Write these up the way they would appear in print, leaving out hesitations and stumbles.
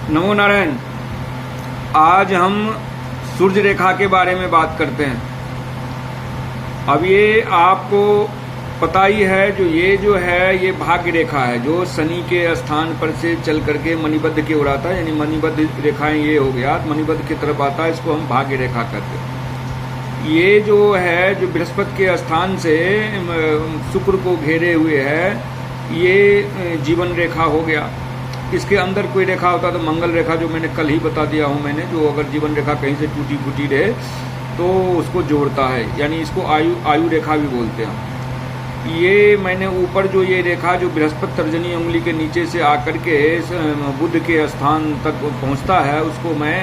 नमो नारायण। आज हम सूर्य रेखा के बारे में बात करते हैं। अब ये आपको पता ही है, जो है ये भाग्य रेखा है, जो शनि के स्थान पर से चल करके मणिबद्ध की ओर आता है, यानी मणिबद्ध रेखाएं ये हो गया, मणिबद्ध की तरफ आता है, इसको हम भाग्य रेखा कहते हैं। ये जो है, जो बृहस्पति के स्थान से शुक्र को घेरे हुए है, ये जीवन रेखा हो गया। इसके अंदर कोई रेखा होता तो मंगल रेखा, जो मैंने कल ही बता दिया हूँ मैंने, जो अगर जीवन रेखा कहीं से टूटी फूटी रहे तो उसको जोड़ता है, यानी इसको आयु रेखा भी बोलते हैं। ये मैंने ऊपर जो ये रेखा जो बृहस्पति तर्जनी उंगली के नीचे से आकर के बुध के स्थान तक पहुँचता है, उसको मैं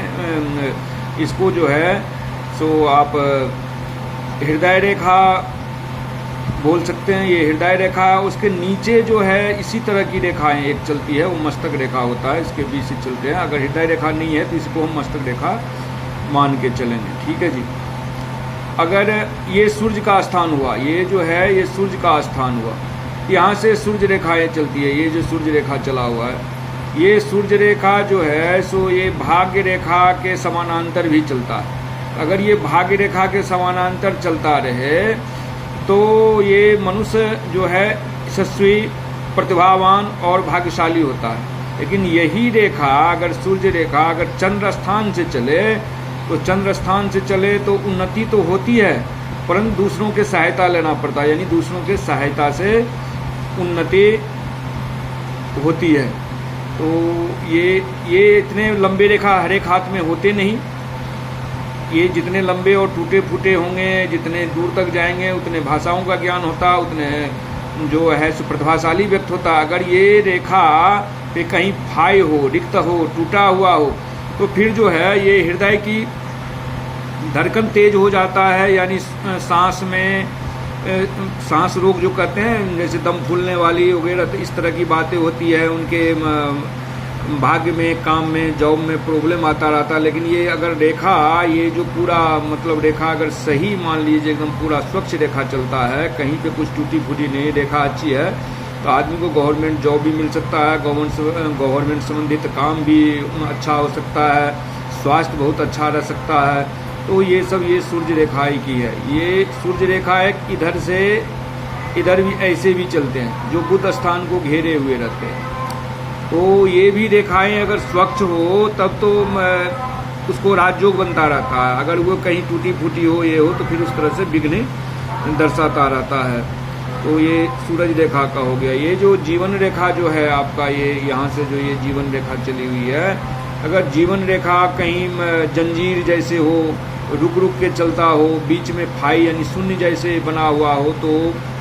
इसको जो है सो आप हृदय रेखा बोल सकते हैं। ये हृदय रेखा, उसके नीचे जो है इसी तरह की रेखाएं एक चलती है, वो मस्तक रेखा होता है, इसके बीच से चलते हैं। अगर हृदय रेखा नहीं है तो इसको हम मस्तक रेखा मान के चलेंगे, ठीक है जी। अगर ये सूर्य का स्थान हुआ, ये जो है ये सूर्य का स्थान हुआ, यहाँ से सूर्य रेखाएं चलती है। ये जो सूर्य रेखा चला हुआ है, ये सूर्य रेखा जो है सो ये भाग्य रेखा के समानांतर भी चलता है। अगर ये भाग्य रेखा के समानांतर चलता रहे तो ये मनुष्य जो है यशस्वी, प्रतिभावान और भाग्यशाली होता है। लेकिन यही रेखा, अगर सूर्य रेखा अगर चंद्र स्थान से चले तो चंद्र स्थान से चले तो उन्नति तो होती है, परंतु दूसरों के सहायता लेना पड़ता है, यानी दूसरों के सहायता से उन्नति होती है। तो ये इतने लंबे रेखा हर एक हाथ में होते नहीं। ये जितने लंबे और टूटे फूटे होंगे, जितने दूर तक जाएंगे, उतने भाषाओं का ज्ञान होता, उतने जो है प्रतिभाशाली व्यक्ति होता। अगर ये रेखा पे कहीं फाई हो, रिक्त हो, टूटा हुआ हो, तो फिर जो है ये हृदय की धड़कन तेज हो जाता है, यानी सांस में सांस रोग जो कहते हैं, जैसे दम फूलने वाली वगैरह, तो इस तरह की बातें होती है। उनके भाग्य में, काम में, जॉब में प्रॉब्लम आता रहता है। लेकिन ये अगर रेखा, ये जो पूरा मतलब रेखा अगर सही मान लीजिए, एकदम पूरा स्वच्छ रेखा चलता है, कहीं पे कुछ टूटी फूटी नहीं, रेखा अच्छी है, तो आदमी को गवर्नमेंट जॉब भी मिल सकता है, गवर्नमेंट संबंधित काम भी अच्छा हो सकता है, स्वास्थ्य बहुत अच्छा रह सकता है। तो ये सब ये सूर्य रेखा ही की है। ये सूर्य रेखा है, इधर से इधर भी ऐसे भी चलते हैं, जो बुध स्थान को घेरे हुए रहते हैं। तो ये भी रेखाएं अगर स्वच्छ हो तब तो उसको राजयोग बनता रहता है। अगर वो कहीं टूटी फूटी हो, ये हो, तो फिर उस तरह से विघ्न दर्शाता रहता है। तो ये सूरज रेखा का हो गया। ये जो जीवन रेखा जो है आपका, ये यहाँ से जो ये जीवन रेखा चली हुई है, अगर जीवन रेखा कहीं जंजीर जैसे हो, रुक रुक के चलता हो, बीच में फाई यानी शून्य जैसे बना हुआ हो, तो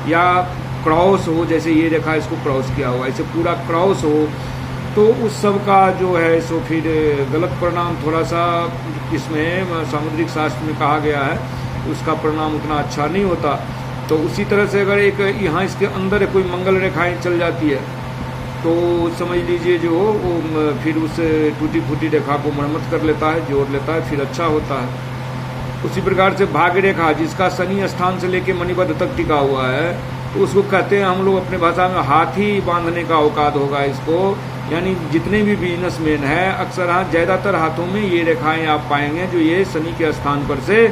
या क्रॉस हो, जैसे ये रेखा इसको क्रॉस किया हुआ, ऐसे पूरा क्रॉस हो, तो उस सब का जो है सो फिर गलत परिणाम थोड़ा सा इसमें सामुद्रिक शास्त्र में कहा गया है, उसका परिणाम उतना अच्छा नहीं होता। तो उसी तरह से अगर एक यहाँ इसके अंदर कोई मंगल रेखाएं चल जाती है तो समझ लीजिए जो वो फिर उस टूटी फूटी रेखा को मरम्मत कर लेता है, जोड़ लेता है, फिर अच्छा होता है। उसी प्रकार से भाग्य रेखा, जिसका शनि स्थान से लेके मणिबद्ध तक टिका हुआ है, तो उसको कहते हैं हम लोग अपने भाषा में हाथी बांधने का औकात होगा इसको। यानी जितने भी बिजनेसमैन हैं, अक्सर ज़्यादातर हाथों में ये रेखाएं आप पाएंगे, जो ये शनि के स्थान पर से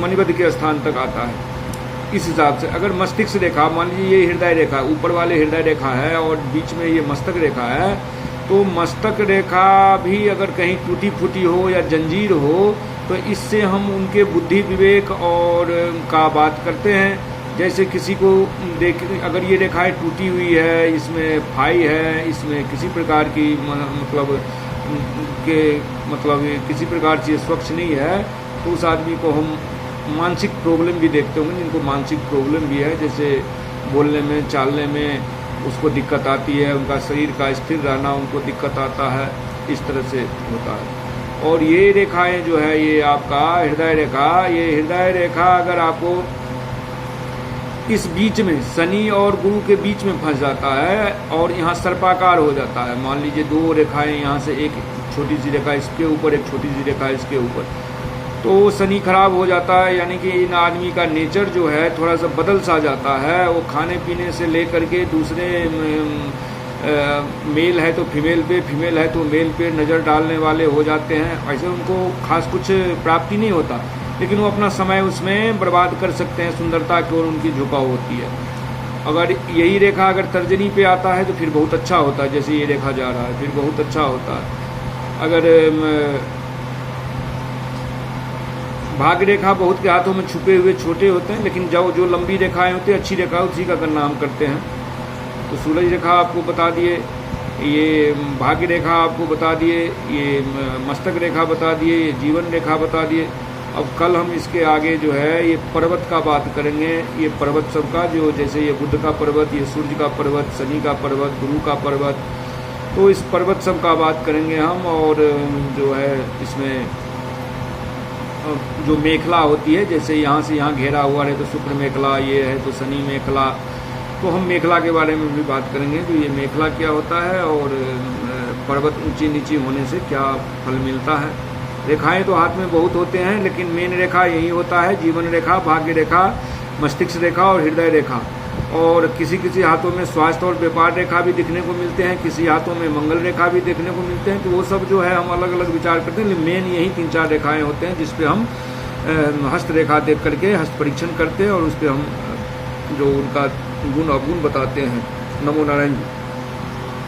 मणिबद्ध के स्थान तक आता है। इस हिसाब से अगर मस्तिष्क रेखा, मान लीजिए ये हृदय रेखा, ऊपर वाले हृदय रेखा है और बीच में ये मस्तक रेखा है, तो मस्तक रेखा भी अगर कहीं टूटी फूटी हो या जंजीर हो, तो इससे हम उनके बुद्धि विवेक और का बात करते हैं। जैसे किसी को देख, अगर ये रेखाएं टूटी हुई है, इसमें फाई है, इसमें किसी प्रकार की मतलब किसी प्रकार से स्वच्छ नहीं है, तो उस आदमी को हम मानसिक प्रॉब्लम भी देखते होंगे, जिनको मानसिक प्रॉब्लम भी है, जैसे बोलने में, चालने में उसको दिक्कत आती है, उनका शरीर का स्थिर रहना उनको दिक्कत आता है, इस तरह से होता है। और ये रेखाएं जो है, ये आपका हृदय रेखा, ये हृदय रेखा अगर आपको इस बीच में शनि और गुरु के बीच में फंस जाता है और यहाँ सर्पाकार हो जाता है, मान लीजिए दो रेखाएं यहाँ से, एक छोटी सी रेखा इसके ऊपर, एक छोटी सी रेखा इसके ऊपर, तो शनि खराब हो जाता है। यानी कि इन आदमी का नेचर जो है थोड़ा सा बदल सा जाता है। वो खाने पीने से लेकर के दूसरे मेल है तो फीमेल पे, फीमेल है तो मेल पे नज़र डालने वाले हो जाते हैं। ऐसे उनको खास कुछ प्राप्ति नहीं होता, लेकिन वो अपना समय उसमें बर्बाद कर सकते हैं, सुंदरता की ओर उनकी झुकाव होती है। अगर यही रेखा अगर तर्जनी पे आता है तो फिर बहुत अच्छा होता है, जैसे ये रेखा जा रहा है फिर बहुत अच्छा होता है। अगर भाग्य रेखा बहुत के हाथों में छुपे हुए छोटे होते हैं, लेकिन जो लंबी रेखाएं होती है, अच्छी रेखा, उसी का गणना हम करते हैं। तो सूरज रेखा आपको बता दिए, ये भाग्य रेखा आपको बता दिए, ये मस्तक रेखा बता दिए, ये जीवन रेखा बता दिए। अब कल हम इसके आगे जो है ये पर्वत का बात करेंगे। ये पर्वत सबका जो, जैसे ये बुध का पर्वत, ये सूर्य का पर्वत, शनि का पर्वत, गुरु का पर्वत, तो इस पर्वत सब का बात करेंगे हम। और जो है इसमें जो मेखला होती है, जैसे यहाँ से यहाँ घेरा हुआ है तो शुक्र मेखला, ये है तो शनि मेखला, तो हम मेखला के बारे में भी बात करेंगे। तो ये मेखला क्या होता है और पर्वत ऊंची नीची होने से क्या फल मिलता है। रेखाएं तो हाथ में बहुत होते हैं, लेकिन मेन रेखा यही होता है, जीवन रेखा, भाग्य रेखा, मस्तिष्क रेखा और हृदय रेखा। और किसी किसी हाथों में स्वास्थ्य और व्यापार रेखा भी दिखने को मिलते हैं, किसी हाथों में मंगल रेखा भी देखने को मिलते हैं। तो वो सब जो है हम अलग अलग विचार करते हैं, लेकिन मेन यही 3-4 रेखाएं होते हैं जिसपे हम हस्त रेखा देख करके हस्त परीक्षण करते हैं और उस पर हम जो उनका गुण अवगुण बताते हैं। नमो नारायण जी।